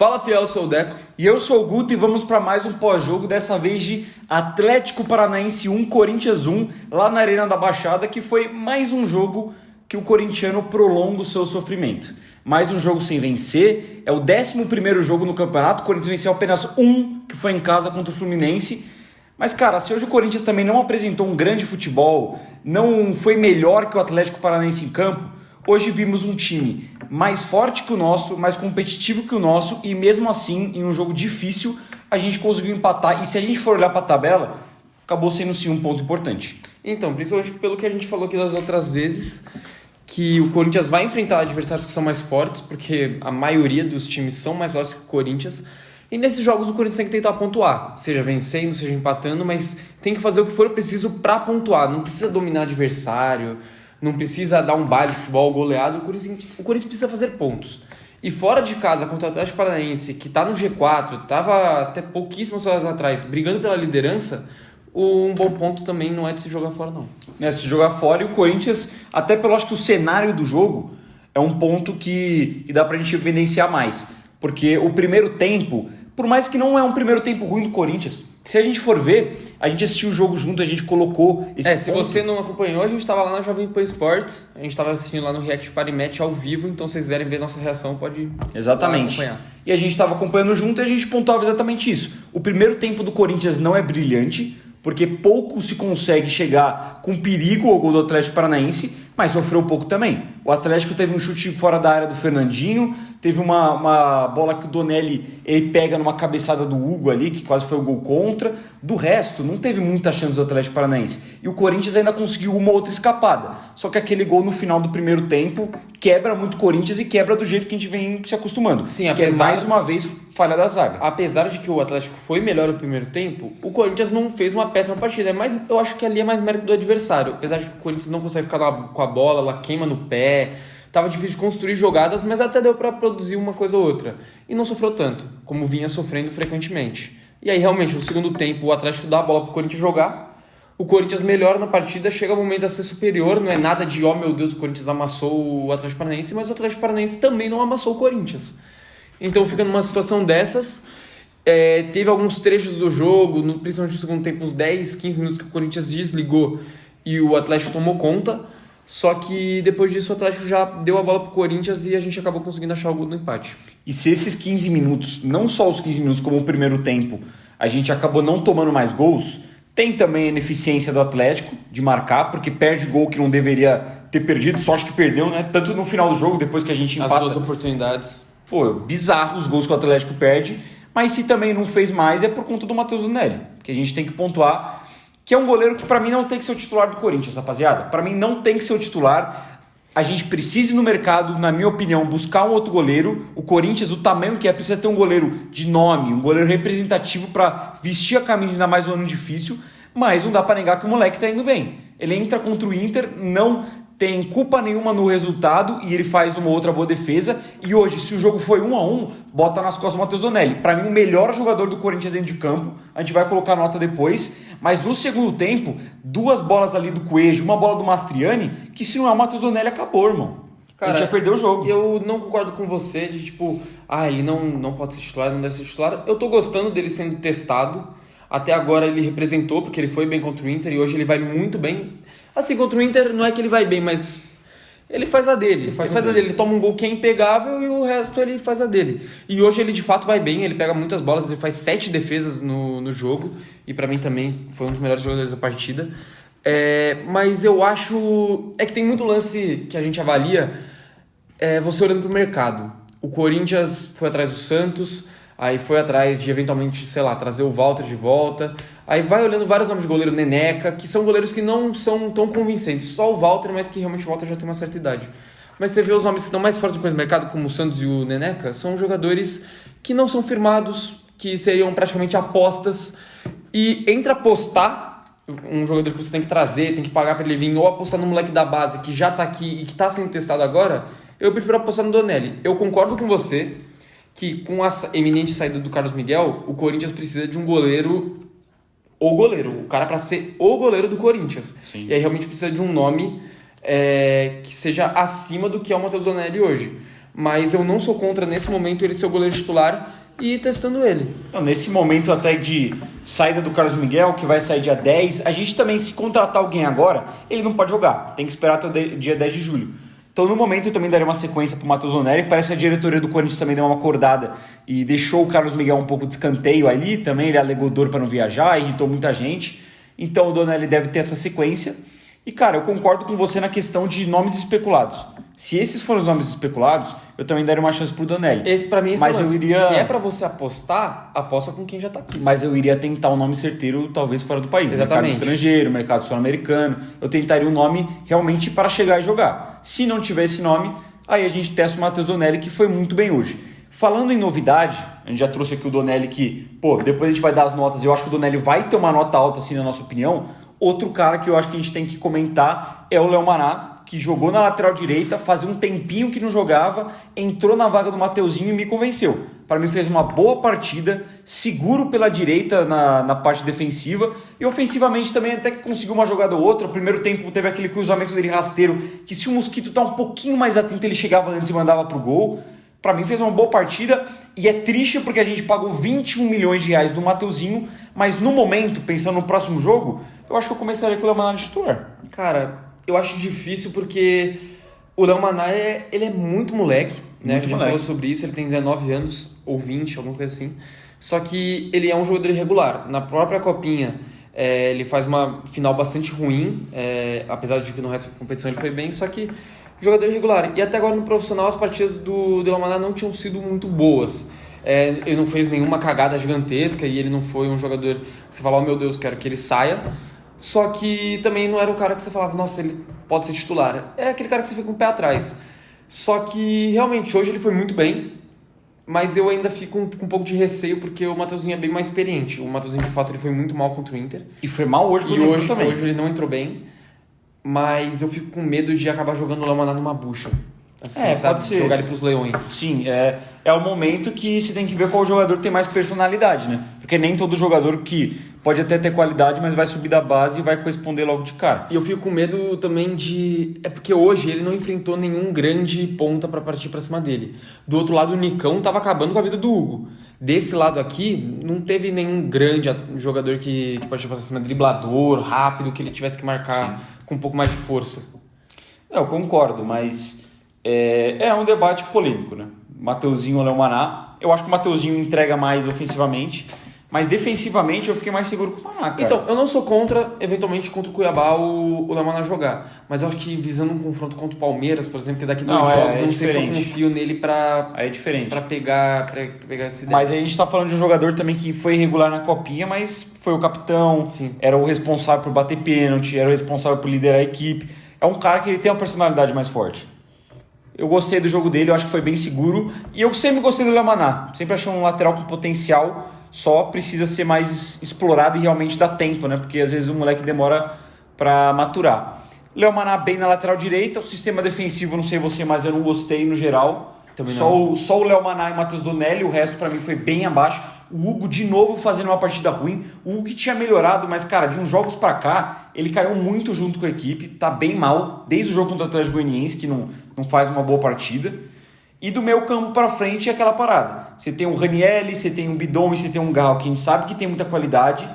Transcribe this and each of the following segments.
Fala, fiel, eu sou o Deco. E eu sou o Guto e vamos para mais um pós-jogo, dessa vez de Atlético Paranaense 1, Corinthians 1, lá na Arena da Baixada, que foi mais um jogo que o corintiano prolonga o seu sofrimento. Mais um jogo sem vencer, é o 11º jogo no campeonato, o Corinthians venceu apenas um, que foi em casa contra o Fluminense. Mas, cara, se hoje o Corinthians também não apresentou um grande futebol, não foi melhor que o Atlético Paranaense em campo, hoje vimos um time mais forte que o nosso, mais competitivo que o nosso, e mesmo assim, em um jogo difícil, a gente conseguiu empatar. E se a gente for olhar para a tabela, acabou sendo sim um ponto importante. Então, principalmente pelo que a gente falou aqui das outras vezes, que o Corinthians vai enfrentar adversários que são mais fortes, porque a maioria dos times são mais fortes que o Corinthians. E nesses jogos o Corinthians tem que tentar pontuar, seja vencendo, seja empatando, mas tem que fazer o que for preciso para pontuar. Não precisa dominar adversário, não precisa dar um baile de futebol goleado. O Corinthians precisa fazer pontos. E fora de casa, contra o Atlético Paranaense, que está no G4, estava até pouquíssimas horas atrás brigando pela liderança, um bom ponto também não é de se jogar fora, não. É de se jogar fora, e o Corinthians, até pelo acho que o cenário do jogo, é um ponto que dá pra gente evidenciar mais. Porque o primeiro tempo, por mais que não é um primeiro tempo ruim do Corinthians, se a gente for ver, a gente assistiu o jogo junto, a gente colocou esse ponto. Se você não acompanhou, a gente estava lá na Jovem Pan Sports, a gente estava assistindo lá no React Parimatch ao vivo, então se vocês quiserem ver nossa reação, pode Exatamente. acompanhar. E a gente estava acompanhando junto e a gente pontuava exatamente isso. O primeiro tempo do Corinthians não é brilhante, porque pouco se consegue chegar com perigo ao gol do Atlético Paranaense, mas sofreu pouco também. O Atlético teve um chute fora da área do Fernandinho, teve uma bola que o Donelli ele pega numa cabeçada do Hugo ali, que quase foi o gol contra. Do resto, não teve muita chance do Atlético Paranaense. E o Corinthians ainda conseguiu uma outra escapada. Só que aquele gol no final do primeiro tempo quebra muito o Corinthians e quebra do jeito que a gente vem se acostumando. Sim, que é mais uma vez falha da zaga. Apesar de que o Atlético foi melhor no primeiro tempo, o Corinthians não fez uma péssima partida. Mas eu acho que ali é mais mérito do adversário. Apesar de que o Corinthians não consegue ficar com a bola, ela queima no pé. Tava difícil de construir jogadas, mas até deu para produzir uma coisa ou outra. E não sofreu tanto, como vinha sofrendo frequentemente. E aí, realmente, no segundo tempo, o Atlético dá a bola pro Corinthians jogar. O Corinthians melhora na partida, chega o momento a ser superior. Não é nada de, oh meu Deus, o Corinthians amassou o Atlético Paranaense, mas o Atlético Paranaense também não amassou o Corinthians. Então fica numa situação dessas. Teve alguns trechos do jogo, principalmente no segundo tempo, uns 10, 15 minutos que o Corinthians desligou e o Atlético tomou conta. Só que depois disso o Atlético já deu a bola pro Corinthians e a gente acabou conseguindo achar o gol do empate. E se esses 15 minutos, não só os 15 minutos como o primeiro tempo, a gente acabou não tomando mais gols, tem também a ineficiência do Atlético de marcar, porque perde gol que não deveria ter perdido, só acho que perdeu, né? Tanto no final do jogo, depois que a gente empata. As duas oportunidades. Pô, bizarro os gols que o Atlético perde, mas se também não fez mais é por conta do Matheus Donelli, que a gente tem que pontuar, que é um goleiro que pra mim não tem que ser o titular do Corinthians, rapaziada. Pra mim não tem que ser o titular. A gente precisa ir no mercado, na minha opinião, buscar um outro goleiro. O Corinthians, o tamanho que é, precisa ter um goleiro de nome, um goleiro representativo pra vestir a camisa ainda mais um ano difícil, mas não dá pra negar que o moleque tá indo bem. Ele entra contra o Inter, não tem culpa nenhuma no resultado e ele faz uma outra boa defesa. E hoje, se o jogo foi 1-1, bota nas costas o Matheus Donelli. Pra mim, o melhor jogador do Corinthians dentro de campo. A gente vai colocar nota depois. Mas no segundo tempo, 2 bolas ali do Coelho, uma bola do Mastriani, que se não é o Matheus Donelli, acabou, irmão. Cara, a gente já perdeu o jogo. Eu não concordo com você de tipo, ele não pode ser titular, não deve ser titular. Eu tô gostando dele sendo testado. Até agora ele representou, porque ele foi bem contra o Inter e hoje ele vai muito bem. Assim, contra o Inter não é que ele vai bem, mas ele faz a dele. Ele faz a dele. Ele toma um gol que é impegável e o resto ele faz a dele. E hoje ele de fato vai bem, ele pega muitas bolas, ele faz 7 defesas no jogo. E pra mim também foi um dos melhores jogadores da partida. Mas eu acho... É que tem muito lance que a gente avalia você olhando pro mercado. O Corinthians foi atrás do Santos, aí foi atrás de eventualmente, sei lá, trazer o Walter de volta. Aí vai olhando vários nomes de goleiro, Neneca, que são goleiros que não são tão convincentes. Só o Walter, mas que realmente o Walter já tem uma certa idade. Mas você vê os nomes que estão mais fortes do mercado, como o Santos e o Neneca, são jogadores que não são firmados, que seriam praticamente apostas. E entre apostar, um jogador que você tem que trazer, tem que pagar para ele vir, ou apostar no moleque da base que já tá aqui e que tá sendo testado agora, eu prefiro apostar no Donelli. Eu concordo com você que com a eminente saída do Carlos Miguel, o Corinthians precisa de um goleiro... O cara para ser o goleiro do Corinthians. Sim. E aí realmente precisa de um nome que seja acima do que é o Matheus Donelli hoje. mas eu não sou contra, nesse momento, ele ser o goleiro titular e ir testando ele. Então, nesse momento até de saída do Carlos Miguel, que vai sair dia 10, a gente também, se contratar alguém agora, ele não pode jogar, tem que esperar até o dia 10 de julho. Então, no momento, eu também daria uma sequência para o Matheus Donelli. Parece que a diretoria do Corinthians também deu uma acordada e deixou o Carlos Miguel um pouco de escanteio ali. Também ele alegou dor para não viajar, irritou muita gente. Então, o Donelli deve ter essa sequência. E, cara, eu concordo com você na questão de nomes especulados. Se esses forem os nomes especulados, eu também daria uma chance pro Donelli. Esse, pra mim, mas eu iria... se é pra você apostar, aposta com quem já tá aqui. Mas eu iria tentar um nome certeiro, talvez fora do país. Exatamente. Mercado estrangeiro, mercado sul-americano. Eu tentaria um nome realmente para chegar e jogar. Se não tiver esse nome, aí a gente testa o Matheus Donelli, que foi muito bem hoje. Falando em novidade, a gente já trouxe aqui o Donelli que, depois a gente vai dar as notas. Eu acho que o Donelli vai ter uma nota alta, assim, na nossa opinião. Outro cara que eu acho que a gente tem que comentar é o Léo Maná, que jogou na lateral direita, fazia um tempinho que não jogava, entrou na vaga do Mateuzinho e me convenceu. Para mim fez uma boa partida, seguro pela direita na parte defensiva e ofensivamente também até que conseguiu uma jogada ou outra. O primeiro tempo teve aquele cruzamento dele rasteiro, que se o Mosquito tá um pouquinho mais atento ele chegava antes e mandava pro gol. Para mim fez uma boa partida e é triste porque a gente pagou 21 milhões de reais do Mateuzinho, mas no momento, pensando no próximo jogo, eu acho que eu começaria com o Léo Maná de titular. Cara, eu acho difícil porque o Léo Maná ele é muito moleque, né? A gente já falou sobre isso, ele tem 19 anos ou 20, alguma coisa assim. Só que ele é um jogador irregular. Na própria Copinha, ele faz uma final bastante ruim, apesar de que no resto da competição ele foi bem, só que jogador irregular. E até agora no profissional as partidas do Léo Maná não tinham sido muito boas. Ele não fez nenhuma cagada gigantesca e ele não foi um jogador que você fala, oh meu Deus, quero que ele saia. Só que também não era o cara que você falava, nossa, ele pode ser titular. É aquele cara que você fica com o pé atrás. Só que realmente hoje ele foi muito bem, mas eu ainda fico com um pouco de receio porque o Mateuzinho é bem mais experiente. O Mateuzinho de fato ele foi muito mal contra o Inter. E foi mal hoje e hoje ele não entrou bem. Mas eu fico com medo de acabar jogando o Léo Maná numa bucha. Assim, sabe? Pode ser. Jogar ele pros leões. Sim, é o momento que você tem que ver qual jogador tem mais personalidade, né? Porque nem todo jogador que pode até ter qualidade, mas vai subir da base e vai corresponder logo de cara. E eu fico com medo também de... É porque hoje ele não enfrentou nenhum grande ponta pra partir pra cima dele. Do outro lado, o Nicão tava acabando com a vida do Hugo. Desse lado aqui, não teve nenhum grande jogador que partiu pra cima, driblador, rápido, que ele tivesse que marcar com um pouco mais de força. Eu concordo, mas é um debate polêmico, né? Mateuzinho ou Léo Maná. Eu acho que o Mateuzinho entrega mais ofensivamente, mas defensivamente eu fiquei mais seguro com o Maná, cara. Então, eu não sou contra, eventualmente, contra o Cuiabá o Léo Maná jogar. Mas eu acho que visando um confronto contra o Palmeiras, por exemplo, que daqui 2 jogos, eu não sei se eu confio nele pra pegar essa ideia. Mas aí a gente tá falando de um jogador também que foi irregular na Copinha, mas foi o capitão, era o responsável por bater pênalti, era o responsável por liderar a equipe. É um cara que ele tem uma personalidade mais forte. Eu gostei do jogo dele, eu acho que foi bem seguro. E eu sempre gostei do Léo Maná. Sempre achei um lateral com potencial, só precisa ser mais explorado e realmente dar tempo, né? Porque às vezes o moleque demora para maturar. Léo Maná bem na lateral direita, o sistema defensivo, não sei você, mas eu não gostei no geral. Só o Léo Maná e o Matheus Donelli, o resto para mim foi bem abaixo. O Hugo de novo fazendo uma partida ruim. O Hugo que tinha melhorado, mas cara, de uns jogos para cá, ele caiu muito junto com a equipe, tá bem mal, desde o jogo contra o Atlético Goianiense, que não faz uma boa partida. E do meio campo para frente é aquela parada. Você tem o Ranieri, você tem o Bidon e você tem um Garro, que a gente sabe que tem muita qualidade,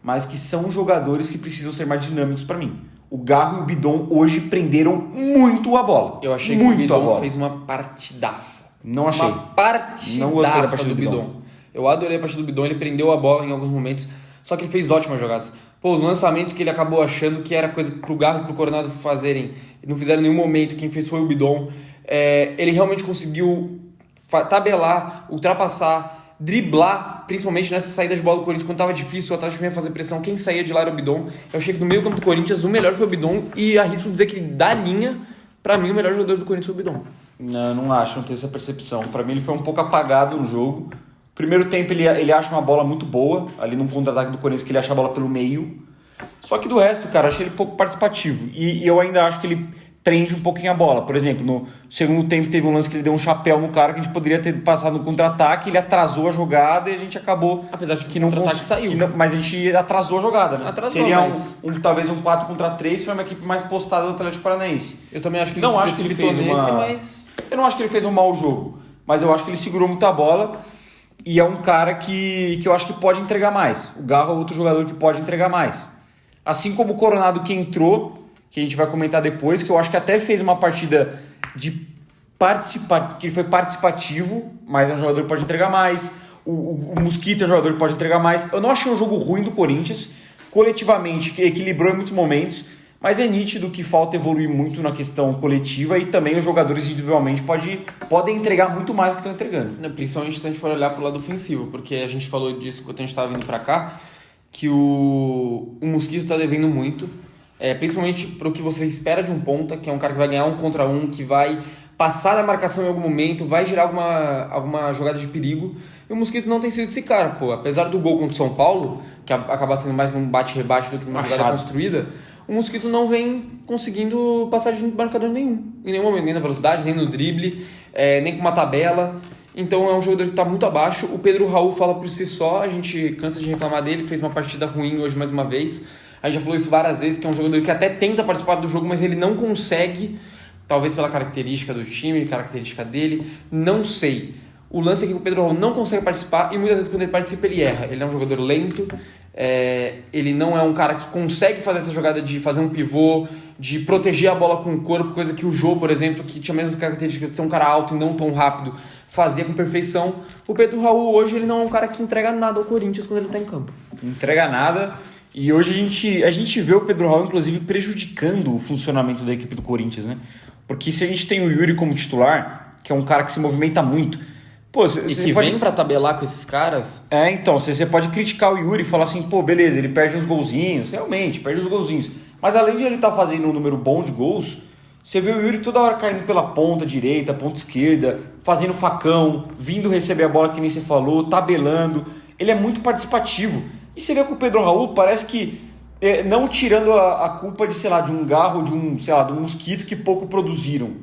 mas que são jogadores que precisam ser mais dinâmicos para mim. O Garro e o Bidon hoje prenderam muito a bola. Eu achei que o Bidon fez uma partidaça. Não achei. Uma partidaça. Não gostei da partida do Bidon. Eu adorei a partida do Bidon, ele prendeu a bola em alguns momentos, só que ele fez ótimas jogadas. Os lançamentos que ele acabou achando que era coisa pro Garro e pro Coronado fazerem, não fizeram em nenhum momento, quem fez foi o Bidon. Ele realmente conseguiu tabelar, ultrapassar, driblar, principalmente nessa saída de bola do Corinthians, quando estava difícil, o Atlético vinha fazer pressão, quem saía de lá era o Bidon. Eu achei que no meio campo do Corinthians o melhor foi o Bidon e arrisco dizer que da linha, pra mim o melhor jogador do Corinthians foi o Bidon. Não acho, não tenho essa percepção. Pra mim ele foi um pouco apagado no jogo. Primeiro tempo ele acha uma bola muito boa, ali no contra-ataque do Corinthians, que ele acha a bola pelo meio. Só que do resto, cara, achei ele pouco participativo. E eu ainda acho que ele prende um pouquinho a bola. Por exemplo, no segundo tempo teve um lance que ele deu um chapéu no cara que a gente poderia ter passado no contra-ataque, ele atrasou a jogada e a gente acabou... Apesar de que não contra-ataque saiu. Mas a gente atrasou a jogada, né? Seria mas... talvez um 4-3, foi uma equipe mais postada do Atlético Paranaense. Eu também acho que ele não acho que ele fez mas... Eu não acho que ele fez um mau jogo, mas eu acho que ele segurou muita bola e é um cara que eu acho que pode entregar mais. O Garro é outro jogador que pode entregar mais. Assim como o Coronado que entrou, que a gente vai comentar depois, que eu acho que até fez uma partida que ele foi participativo, mas é um jogador que pode entregar mais. O Mosquito é um jogador que pode entregar mais. Eu não achei um jogo ruim do Corinthians, coletivamente, que equilibrou em muitos momentos, mas é nítido que falta evoluir muito na questão coletiva e também os jogadores individualmente podem entregar muito mais do que estão entregando. Principalmente se a gente for olhar para o lado ofensivo, porque a gente falou disso quando a gente estava vindo para cá, que o Mosquito está devendo muito, principalmente para o que você espera de um ponta, que é um cara que vai ganhar 1 contra 1, que vai passar da marcação em algum momento, vai gerar alguma jogada de perigo, e o Mosquito não tem sido esse cara, pô. Apesar do gol contra o São Paulo, que acaba sendo mais num bate-rebate do que numa jogada construída, o Mosquito não vem conseguindo passar de marcador nenhum, em nenhum momento, nem na velocidade, nem no drible, nem com uma tabela. Então é um jogador que está muito abaixo. O Pedro Raul fala por si só, a gente cansa de reclamar dele, fez uma partida ruim hoje mais uma vez. A gente já falou isso várias vezes, que é um jogador que até tenta participar do jogo, mas ele não consegue, talvez pela característica do time, característica dele, não sei. O lance é que o Pedro Raul não consegue participar e muitas vezes quando ele participa ele erra. Ele é um jogador lento, ele não é um cara que consegue fazer essa jogada de fazer um pivô, de proteger a bola com o corpo, coisa que o Jô, por exemplo, que tinha a mesma característica de ser um cara alto e não tão rápido, fazia com perfeição. O Pedro Raul hoje ele não é um cara que entrega nada ao Corinthians quando ele está em campo. Não entrega nada. E hoje a gente vê o Pedro Raul, inclusive, prejudicando o funcionamento da equipe do Corinthians, né? Porque se a gente tem o Yuri como titular, que é um cara que se movimenta muito, pô, vem pra tabelar com esses caras. Então, você pode criticar o Yuri e falar assim, pô, beleza, ele perde uns golzinhos, realmente, perde uns golzinhos. Mas além de ele estar fazendo um número bom de gols, você vê o Yuri toda hora caindo pela ponta direita, ponta esquerda, fazendo facão, vindo receber a bola que nem você falou, tabelando. Ele é muito participativo. E você vê que o Pedro Raul parece que, não tirando a culpa de, sei lá, de um Garro, de um Mosquito que pouco produziram,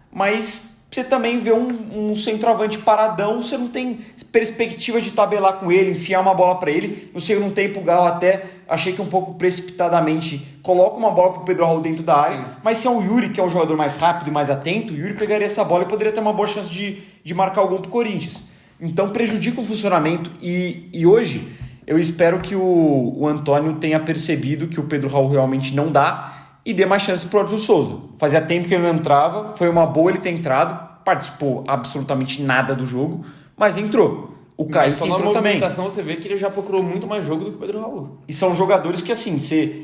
mas você também vê um centroavante paradão, você não tem perspectiva de tabelar com ele, enfiar uma bola para ele. No segundo tempo o Garro até, achei que um pouco precipitadamente, coloca uma bola pro Pedro Raul dentro da área. Sim. Mas se é o Yuri, que é um jogador mais rápido e mais atento, o Yuri pegaria essa bola e poderia ter uma boa chance de marcar o gol pro Corinthians. Então prejudica o funcionamento e hoje eu espero que o Antônio tenha percebido que o Pedro Raul realmente não dá e dê mais chances pro Arthur Souza. Fazia tempo que ele não entrava, foi uma boa ele ter entrado, participou absolutamente nada do jogo, mas entrou. O Caio que entrou também. Você vê que ele já procurou muito mais jogo do que o Pedro Raul. E são jogadores que, assim,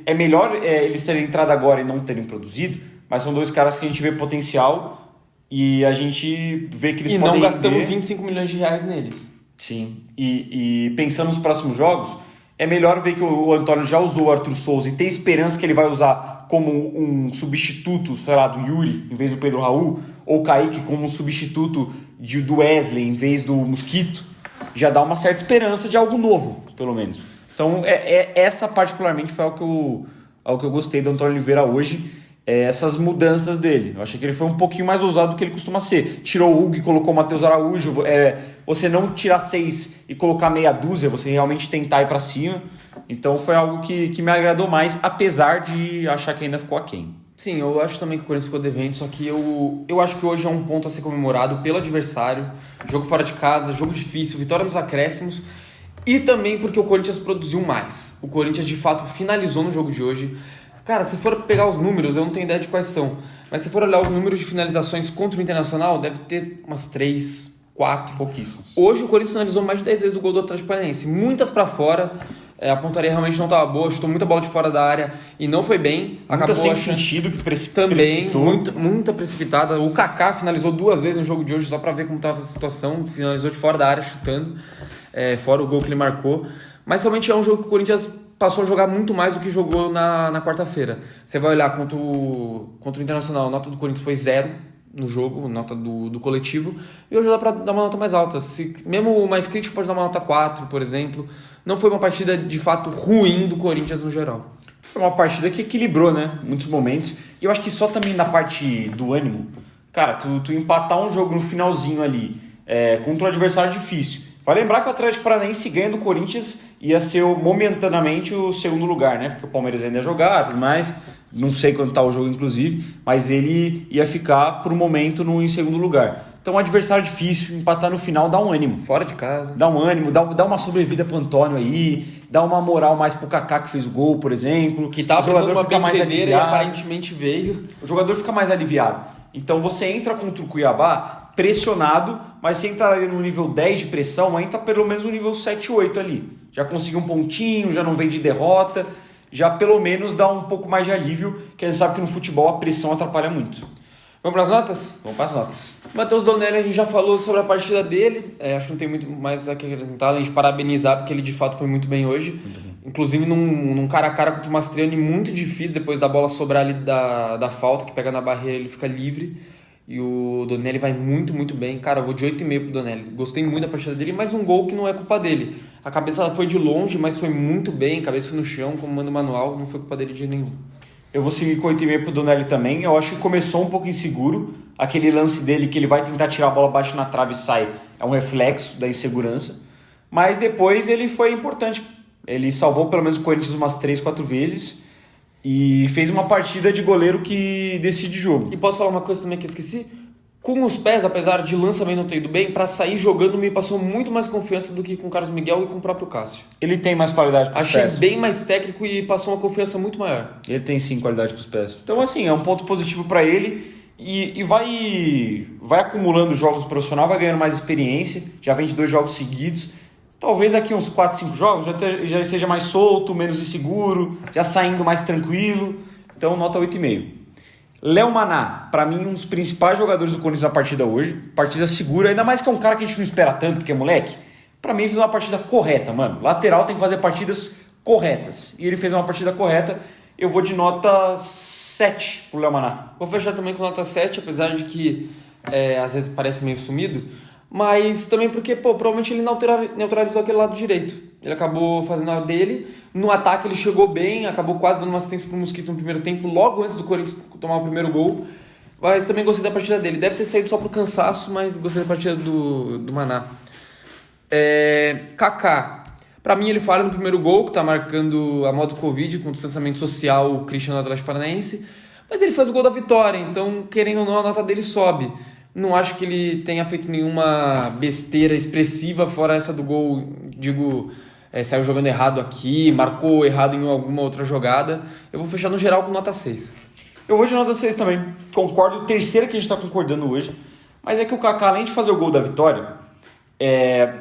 é melhor eles terem entrado agora e não terem produzido, mas são dois caras que a gente vê potencial e a gente vê que eles podem... E não gastamos 25 milhões de reais neles. Sim, e pensando nos próximos jogos, é melhor ver que o Antônio já usou o Arthur Souza e ter esperança que ele vai usar como um substituto, sei lá, do Yuri em vez do Pedro Raul, ou o Kaique como um substituto do Wesley em vez do Mosquito, já dá uma certa esperança de algo novo, pelo menos. Então, essa particularmente foi algo que eu gostei do Antônio Oliveira hoje, essas mudanças dele. Eu achei que ele foi um pouquinho mais ousado do que ele costuma ser. Tirou o Hugo e colocou o Matheus Araújo. Você não tirar 6 e colocar meia dúzia, você realmente tentar ir para cima. Então foi algo que me agradou mais, apesar de achar que ainda ficou aquém. Sim, eu acho também que o Corinthians ficou devendo, só que eu acho que hoje é um ponto a ser comemorado pelo adversário. Jogo fora de casa, jogo difícil, vitória nos acréscimos. E também porque o Corinthians produziu mais. O Corinthians de fato finalizou no jogo de hoje. Cara, se for pegar os números, eu não tenho ideia de quais são, mas se for olhar os números de finalizações contra o Internacional, deve ter umas 3, 4. Pouquíssimos. Hoje o Corinthians finalizou mais de 10 vezes o gol do Atlético Paranaense, muitas pra fora, a pontaria realmente não estava boa, chutou muita bola de fora da área e não foi bem. Muita sem sentido que também, muita precipitada. O Kaká finalizou 2 vezes no jogo de hoje, só pra ver como estava essa situação, finalizou de fora da área, chutando, fora o gol que ele marcou. Mas realmente é um jogo que o Corinthians passou a jogar muito mais do que jogou na quarta-feira. Você vai olhar contra o Internacional, a nota do Corinthians foi 0 no jogo, nota do coletivo, e hoje dá para dar uma nota mais alta. Mesmo o mais crítico pode dar uma nota 4, por exemplo. Não foi uma partida de fato ruim do Corinthians no geral. Foi uma partida que equilibrou, né? Muitos momentos. E eu acho que só também na parte do ânimo, cara, tu empatar um jogo no finalzinho ali, contra um adversário difícil. Vai lembrar que o Atlético Paranaense ganha do Corinthians ia ser momentaneamente o segundo lugar, né? Porque o Palmeiras ainda ia jogar, tudo mais. Não sei quando tá o jogo, inclusive, mas ele ia ficar por um momento em segundo lugar. Então, um adversário difícil, empatar no final dá um ânimo. Fora de casa. Dá um ânimo, dá uma sobrevida pro Antônio aí, dá uma moral mais pro Kaká que fez o gol, por exemplo. Que tava precisando uma benzedeira e aliviado. aparentemente veio. O jogador fica mais aliviado. Então você entra contra o Cuiabá pressionado, mas você entra ali no nível 10 de pressão, entra pelo menos no nível 7, 8 ali. Já conseguiu um pontinho, já não vem de derrota, já pelo menos dá um pouco mais de alívio, que a gente sabe que no futebol a pressão atrapalha muito. Vamos para as notas? Vamos para as notas. Matheus Donelli, a gente já falou sobre a partida dele, acho que não tem muito mais a que acrescentar, além de parabenizar, porque ele de fato foi muito bem hoje. Muito bem. Inclusive num cara a cara contra o Mastriani muito difícil, depois da bola sobrar ali da falta, que pega na barreira, ele fica livre. E o Donelli vai muito, muito bem. Cara, eu vou de 8,5 pro Donelli. Gostei muito da partida dele, mas um gol que não é culpa dele. A cabeça foi de longe, mas foi muito bem, cabeça foi no chão, como manda o manual, não foi culpa dele de jeito nenhum. Eu vou seguir com 8,5 pro Donelli também. Eu acho que começou um pouco inseguro. Aquele lance dele que ele vai tentar tirar a bola abaixo na trave e sai. É um reflexo da insegurança. Mas depois ele foi importante. Ele salvou pelo menos o Corinthians umas 3, 4 vezes. E fez uma partida de goleiro que decide jogo. E posso falar uma coisa também que eu esqueci? Com os pés, apesar de lançamento não ter ido bem, pra sair jogando me passou muito mais confiança do que com o Carlos Miguel e com o próprio Cássio. Ele tem mais qualidade com os Achei pés. bem mais técnico e passou uma confiança muito maior. Ele tem sim qualidade com os pés. Então assim, é um ponto positivo pra ele. E vai acumulando jogos profissional, vai ganhando mais experiência. Já vem de 2 jogos seguidos. Talvez daqui uns 4, 5 jogos já seja mais solto, menos inseguro, já saindo mais tranquilo. Então, nota 8,5. Léo Maná, pra mim, um dos principais jogadores do Corinthians na partida hoje. Partida segura, ainda mais que é um cara que a gente não espera tanto, porque é moleque. Pra mim, fez uma partida correta, mano. Lateral tem que fazer partidas corretas. E ele fez uma partida correta. Eu vou de nota 7 pro Léo Maná. Vou fechar também com nota 7, apesar de que às vezes parece meio sumido. Mas também porque, provavelmente ele neutralizou aquele lado direito. Ele acabou fazendo a dele. No ataque ele chegou bem, acabou quase dando uma assistência pro Mosquito no primeiro tempo, logo antes do Corinthians tomar o primeiro gol. Mas também gostei da partida dele. Deve ter saído só pro cansaço, mas gostei da partida do Maná. Kaká. Pra mim ele falha no primeiro gol, que tá marcando a modo Covid, com distanciamento social, o Christian do Atlético Paranaense. Mas ele faz o gol da vitória, então querendo ou não a nota dele sobe. Não acho que ele tenha feito nenhuma besteira expressiva, fora essa do gol, saiu jogando errado aqui, marcou errado em alguma outra jogada. Eu vou fechar no geral com nota 6. Eu vou de nota 6 também. Concordo, terceira que a gente está concordando hoje. Mas é que o Kaká, além de fazer o gol da vitória,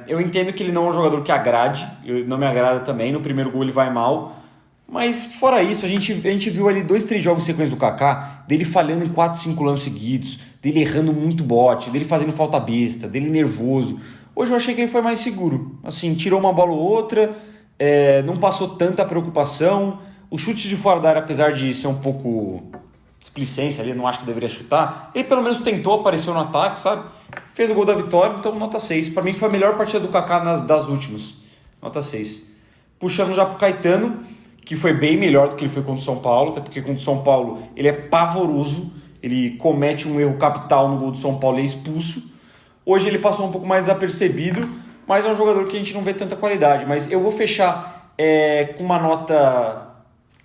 eu entendo que ele não é um jogador que agrade, não me agrada também, no primeiro gol ele vai mal. Mas fora isso, a gente viu ali 2, 3 jogos em sequência do Kaká, dele falhando em 4, 5 lances seguidos, dele errando muito bote, dele fazendo falta besta, dele nervoso. Hoje eu achei que ele foi mais seguro. Assim, tirou uma bola ou outra, não passou tanta preocupação. O chute de fora da área, apesar de ser um pouco displicência ali, não acho que deveria chutar, ele pelo menos tentou, apareceu no ataque, sabe? Fez o gol da vitória, então nota 6. Para mim foi a melhor partida do Kaká das últimas. Nota 6. Puxando já pro Caetano, que foi bem melhor do que ele foi contra o São Paulo, até porque contra o São Paulo ele é pavoroso, ele comete um erro capital no gol do São Paulo e é expulso. Hoje ele passou um pouco mais desapercebido, mas é um jogador que a gente não vê tanta qualidade. Mas eu vou fechar com uma nota,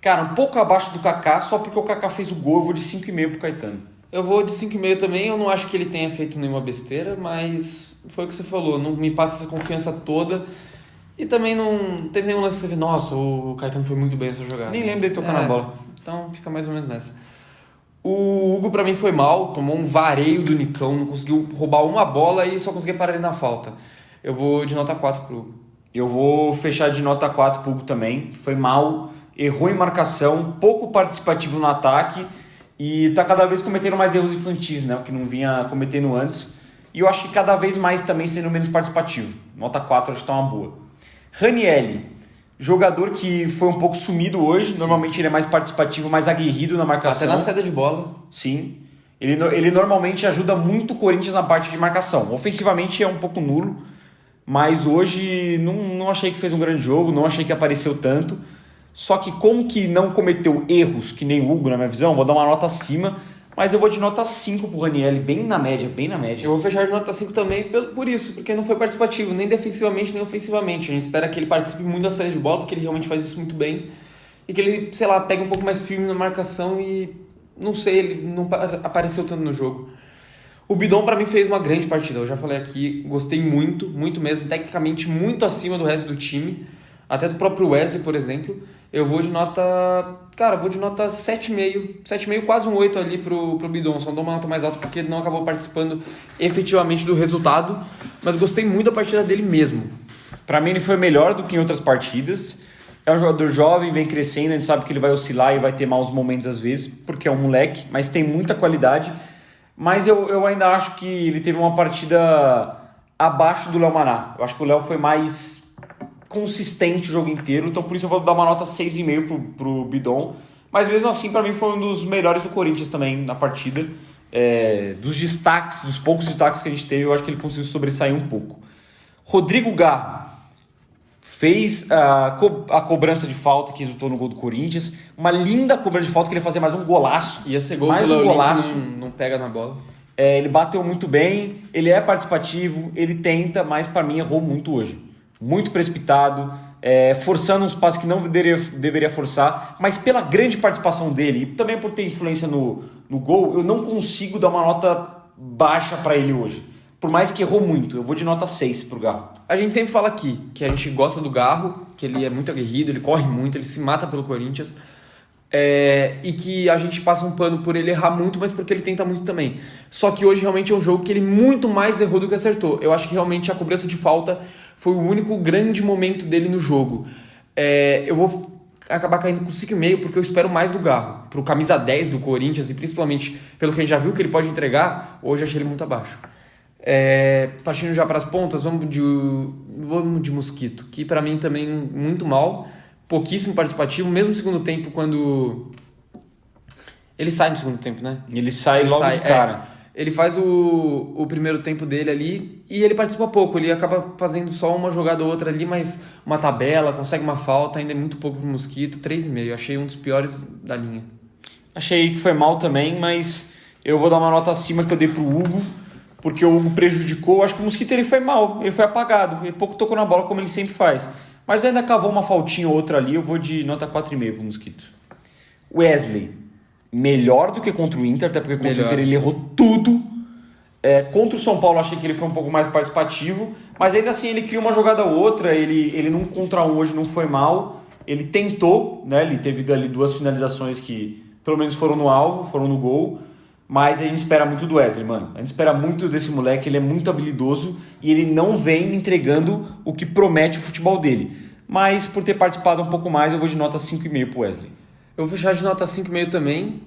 cara, um pouco abaixo do Kaká, só porque o Kaká fez o gol. Eu vou de 5,5 pro Caetano. Eu vou de 5,5 também. Eu não acho que ele tenha feito nenhuma besteira, mas foi o que você falou, não me passa essa confiança toda. E também não teve nenhum lance que você vê, nossa, o Caetano foi muito bem nessa jogada. Nem lembro dele tocar na bola. Então fica mais ou menos nessa. O Hugo pra mim foi mal, tomou um vareio do Nicão, não conseguiu roubar uma bola e só conseguia parar ele na falta. Eu vou de nota 4 pro Hugo. Eu vou fechar de nota 4 pro Hugo também. Foi mal, errou em marcação, pouco participativo no ataque e tá cada vez cometendo mais erros infantis, né? O que não vinha cometendo antes. E eu acho que cada vez mais também sendo menos participativo. Nota 4 acho que tá uma boa. Ranieri, jogador que foi um pouco sumido hoje. Sim. Normalmente ele é mais participativo, mais aguerrido na marcação. Até na saída de bola. Sim. Ele normalmente ajuda muito o Corinthians na parte de marcação. Ofensivamente é um pouco nulo, mas hoje não achei que fez um grande jogo, não achei que apareceu tanto. Só que como que não cometeu erros que nem o Hugo, na minha visão, vou dar uma nota acima, mas eu vou de nota 5 pro Ranieri, bem na média, bem na média. Eu vou fechar de nota 5 também por isso, porque não foi participativo, nem defensivamente, nem ofensivamente. A gente espera que ele participe muito da saída de bola, porque ele realmente faz isso muito bem. E que ele, sei lá, pegue um pouco mais firme na marcação e, não sei, ele não apareceu tanto no jogo. O Bidon, pra mim, fez uma grande partida. Eu já falei aqui, gostei muito, muito mesmo. Tecnicamente, muito acima do resto do time. Até do próprio Wesley, por exemplo. Eu vou de nota... Cara, vou de nota 7,5. 7,5, quase um 8 ali pro Bidon. Só dou uma nota mais alta porque ele não acabou participando efetivamente do resultado. Mas gostei muito da partida dele mesmo. Pra mim, ele foi melhor do que em outras partidas. É um jogador jovem, vem crescendo. A gente sabe que ele vai oscilar e vai ter maus momentos às vezes, porque é um moleque. Mas tem muita qualidade. Mas eu ainda acho que ele teve uma partida abaixo do Léo Maná. Eu acho que o Léo foi mais consistente o jogo inteiro, então por isso eu vou dar uma nota 6,5 pro Bidon. Mas mesmo assim, para mim, foi um dos melhores do Corinthians também na partida. Dos destaques, dos poucos destaques que a gente teve, eu acho que ele conseguiu sobressair um pouco. Rodrigo Garro fez a cobrança de falta que resultou no gol do Corinthians. Uma linda cobrança de falta, queria fazer mais um golaço. Ia ser gol, mais um golaço. Não pega na bola. Ele bateu muito bem, ele é participativo, ele tenta, mas para mim errou muito hoje. Muito precipitado, forçando uns passes que não deveria forçar, mas pela grande participação dele e também por ter influência no gol, eu não consigo dar uma nota baixa para ele hoje. Por mais que errou muito, eu vou de nota 6 pro Garro. A gente sempre fala aqui que a gente gosta do Garro, que ele é muito aguerrido, ele corre muito, ele se mata pelo Corinthians. E que a gente passa um pano por ele errar muito, mas porque ele tenta muito também. Só que hoje realmente é um jogo que ele muito mais errou do que acertou. Eu acho que realmente a cobrança de falta foi o único grande momento dele no jogo. Eu vou acabar caindo com 5,5 porque eu espero mais do Garro. Pro camisa 10 do Corinthians e principalmente pelo que a gente já viu que ele pode entregar, hoje eu achei ele muito abaixo. Partindo já para as pontas, vamos de Mosquito, que para mim também muito mal, pouquíssimo participativo, mesmo no segundo tempo, quando ele sai no segundo tempo, né? Ele sai logo de cara. Ele faz o primeiro tempo dele ali e ele participa pouco, ele acaba fazendo só uma jogada ou outra ali, mas uma tabela, consegue uma falta, ainda é muito pouco pro Mosquito, 3,5, achei um dos piores da linha. Achei que foi mal também, mas eu vou dar uma nota acima que eu dei pro Hugo, porque o Hugo prejudicou. Acho que o Mosquito ele foi mal, ele foi apagado, ele pouco tocou na bola como ele sempre faz. Mas ainda cavou uma faltinha ou outra ali, eu vou de nota 4,5 pro Mosquito. Wesley, melhor do que contra o Inter, até porque contra o Inter ele errou tudo. Contra o São Paulo achei que ele foi um pouco mais participativo, mas ainda assim ele cria uma jogada ou outra, ele num contra um hoje não foi mal, ele tentou, né? Ele teve ali 2 finalizações que pelo menos foram no alvo, foram no gol. Mas a gente espera muito do Wesley, mano. A gente espera muito desse moleque, ele é muito habilidoso e ele não vem entregando o que promete o futebol dele. Mas por ter participado um pouco mais, eu vou de nota 5,5 pro Wesley. Eu vou fechar de nota 5,5 também.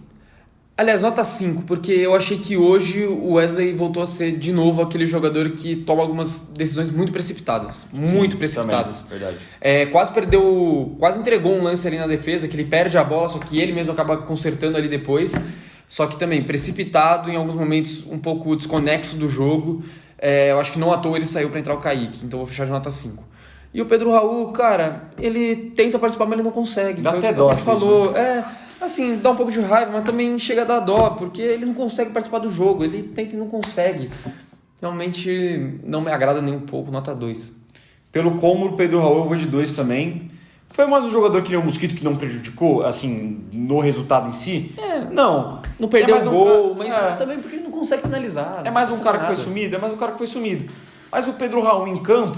Aliás, nota 5, porque eu achei que hoje o Wesley voltou a ser de novo aquele jogador que toma algumas decisões muito precipitadas. Muito precipitadas. Também, verdade. Quase entregou um lance ali na defesa, que ele perde a bola, só que ele mesmo acaba consertando ali depois. Só que também precipitado, em alguns momentos um pouco desconexo do jogo. Eu acho que não à toa ele saiu para entrar o Kaique, então vou fechar de nota 5. E o Pedro Raul, cara, ele tenta participar, mas ele não consegue. Dá até dó, falou. Assim, dá um pouco de raiva, mas também chega a dar dó, porque ele não consegue participar do jogo, ele tenta e não consegue. Realmente não me agrada nem um pouco, nota 2. Pelo como o Pedro Raul eu vou de 2 também. Foi mais um jogador que nem o Mosquito que não prejudicou, assim, no resultado em si? Não perdeu o gol, mas mas também porque ele não consegue finalizar. É mais um cara que foi sumido, Mas o Pedro Raul em campo,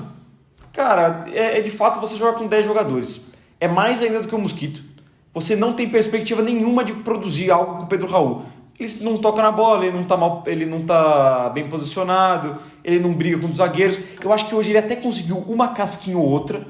cara, de fato você joga com 10 jogadores. É mais ainda do que o Mosquito. Você não tem perspectiva nenhuma de produzir algo com o Pedro Raul. Ele não toca na bola, ele não tá bem posicionado, ele não briga com os zagueiros. Eu acho que hoje ele até conseguiu uma casquinha ou outra.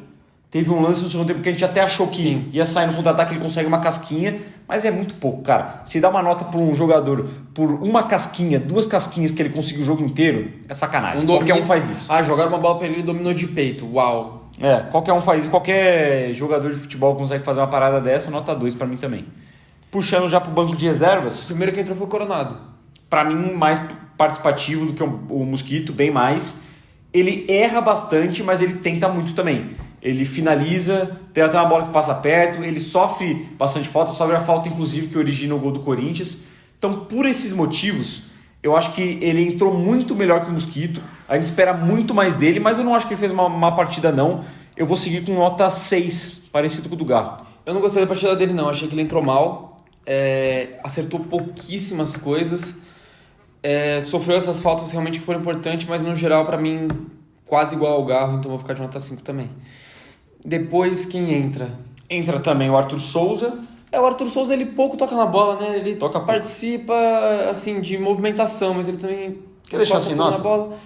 Teve um lance no segundo tempo que a gente até achou que ia sair no contra-ataque, ele consegue uma casquinha, mas é muito pouco, cara. Se dá uma nota para um jogador por uma casquinha, 2 casquinhas que ele conseguiu o jogo inteiro, é sacanagem. Qualquer um faz isso. Jogaram uma bola para ele e dominou de peito. Uau. Qualquer um faz isso. Qualquer jogador de futebol consegue fazer uma parada dessa, nota 2 para mim também. Puxando já pro banco de reservas. O primeiro que entrou foi o Coronado. Para mim, mais participativo do que o Mosquito, bem mais. Ele erra bastante, mas ele tenta muito também. ele finaliza, tem até uma bola que passa perto, ele sofre bastante falta, sofre a falta inclusive que origina o gol do Corinthians. Então, por esses motivos, eu acho que ele entrou muito melhor que o Mosquito, a gente espera muito mais dele, mas eu não acho que ele fez uma má partida não. Eu vou seguir com nota 6, parecido com o do Garro. Eu não gostei da partida dele não, achei que ele entrou mal, acertou pouquíssimas coisas, sofreu essas faltas realmente que foram importantes, mas no geral pra mim quase igual ao Garro, então vou ficar de nota 5 também. Depois quem entra? Entra também o Arthur Souza. O Arthur Souza ele pouco toca na bola, né? Ele Toca participa assim de movimentação, mas ele também Quer deixar toca sem pouco nota? na bola.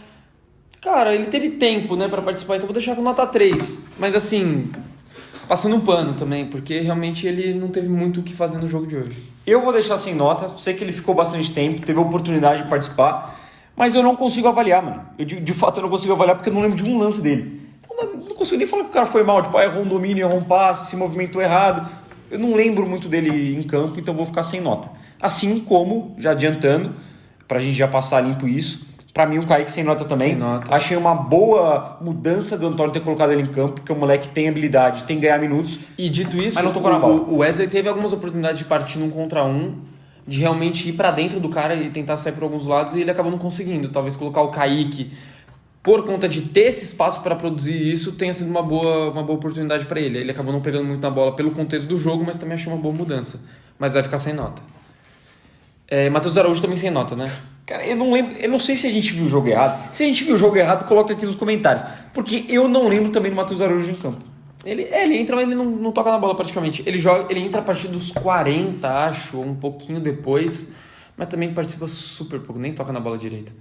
Cara, ele teve tempo, né, para participar, então vou deixar com nota 3. Mas assim, passando um pano também, porque realmente ele não teve muito o que fazer no jogo de hoje. Eu vou deixar sem nota, sei que ele ficou bastante tempo, teve a oportunidade de participar, mas eu não consigo avaliar, mano. De fato eu não consigo avaliar porque eu não lembro de um lance dele. Então não consigo nem falar que o cara foi mal, tipo, errou um domínio, errou um passe, se movimentou errado. Eu não lembro muito dele em campo, então vou ficar sem nota. Assim como, já adiantando, pra gente já passar limpo isso, pra mim o Kaique sem nota também. Sem nota. Achei uma boa mudança do Antônio ter colocado ele em campo, porque o moleque tem habilidade, tem que ganhar minutos. E dito isso, Mas não tocou na bola. o Wesley teve algumas oportunidades de partir num contra um, de realmente ir pra dentro do cara e tentar sair por alguns lados, e ele acabou não conseguindo. Talvez colocar o Kaique, por conta de ter esse espaço para produzir isso, tenha sido uma boa oportunidade para ele. Ele acabou não pegando muito na bola pelo contexto do jogo, mas também achei uma boa mudança. Mas vai ficar sem nota. Matheus Araújo também sem nota, né? Cara, eu não lembro, eu não sei se a gente viu o jogo errado. Se a gente viu o jogo errado, coloca aqui nos comentários. Porque eu não lembro também do Matheus Araújo em campo. Ele entra, mas ele não toca na bola praticamente. Ele entra a partir dos 40, acho, ou um pouquinho depois, mas também participa super pouco, nem toca na bola direito.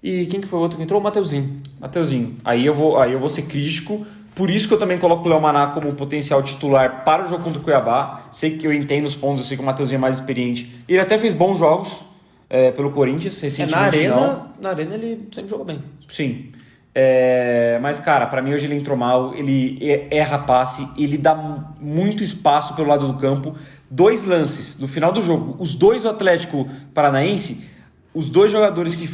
E quem que foi o outro que entrou? O Mateuzinho. Aí eu vou ser crítico. Por isso que eu também coloco o Léo Maná como potencial titular para o jogo contra o Cuiabá. Sei que eu entendo os pontos, eu sei que o Mateuzinho é mais experiente. Ele até fez bons jogos pelo Corinthians recentemente. Na arena ele sempre jogou bem. Sim. Mas, cara, pra mim hoje ele entrou mal, ele erra passe, ele dá muito espaço pelo lado do campo. 2 lances do final do jogo, os 2 do Atlético Paranaense, os 2 jogadores que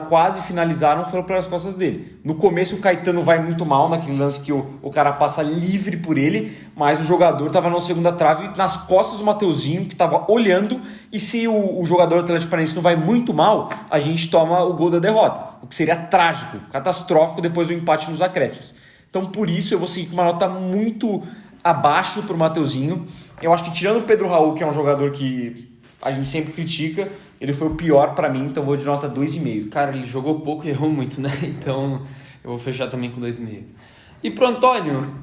quase finalizaram, foram pelas costas dele. No começo o Caetano vai muito mal naquele lance que o cara passa livre por ele, mas o jogador estava na segunda trave, nas costas do Mateuzinho, que estava olhando, e se o jogador do Atlético Paranaense não vai muito mal, a gente toma o gol da derrota, o que seria trágico, catastrófico depois do empate nos acréscimos. Então por isso eu vou seguir com uma nota muito abaixo para o Mateuzinho. Eu acho que tirando o Pedro Raul, que é um jogador que a gente sempre critica, ele foi o pior pra mim, então eu vou de nota 2,5. Cara, ele jogou pouco e errou muito, né? Então eu vou fechar também com 2,5. E pro Antônio,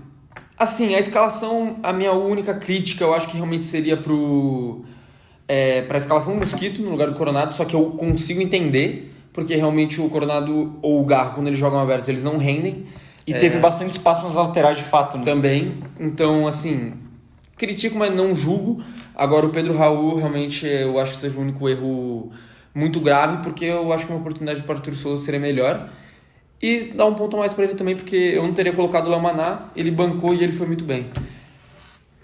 assim, a escalação, a minha única crítica, eu acho que realmente seria pra escalação do Mosquito no lugar do Coronado, só que eu consigo entender, porque realmente o Coronado ou o Garro, quando eles jogam abertos, eles não rendem. E teve bastante espaço nas laterais de fato, né? Também. Então, assim, critico, mas não julgo. Agora, o Pedro Raul, realmente, eu acho que seja o único erro muito grave, porque eu acho que uma oportunidade para o Arthur Souza seria melhor. E dar um ponto a mais para ele também, porque eu não teria colocado o Léo Maná, ele bancou e ele foi muito bem.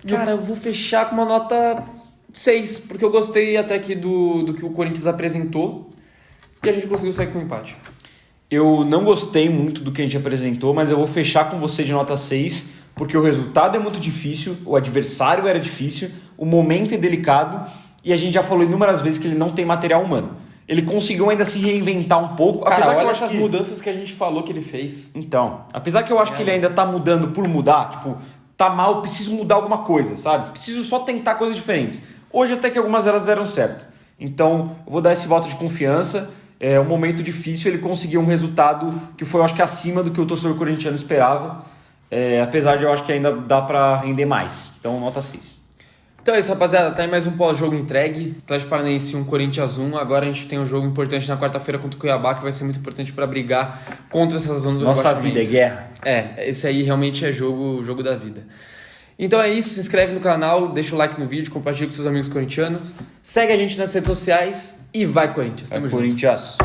Cara, eu vou fechar com uma nota 6, porque eu gostei até aqui do que o Corinthians apresentou e a gente conseguiu sair com um empate. Eu não gostei muito do que a gente apresentou, mas eu vou fechar com você de nota 6, porque o resultado é muito difícil, o adversário era difícil, o momento é delicado e a gente já falou inúmeras vezes que ele não tem material humano. Ele conseguiu ainda se reinventar um pouco. Cara, apesar olha que eu essas mudanças que a gente falou que ele fez. Então, apesar que eu acho que ele ainda tá mudando por mudar, tipo, tá mal, preciso mudar alguma coisa, sabe? Preciso só tentar coisas diferentes. Hoje até que algumas delas deram certo. Então, eu vou dar esse voto de confiança. É um momento difícil, ele conseguiu um resultado que foi, eu acho que, acima do que o torcedor corintiano esperava. Apesar de eu acho que ainda dá pra render mais. Então, nota 6. Então é isso, rapaziada. Tá aí mais um pós-jogo entregue. Atlético Paranaense 1, Corinthians 1. Agora a gente tem um jogo importante na quarta-feira contra o Cuiabá, que vai ser muito importante pra brigar contra essa zona do Nossa rebaixamento. vida é guerra. Esse aí realmente é jogo da vida. Então é isso, se inscreve no canal, deixa o like no vídeo, compartilha com seus amigos corintianos. Segue a gente nas redes sociais e vai Corinthians. Tamo junto. Corinthians.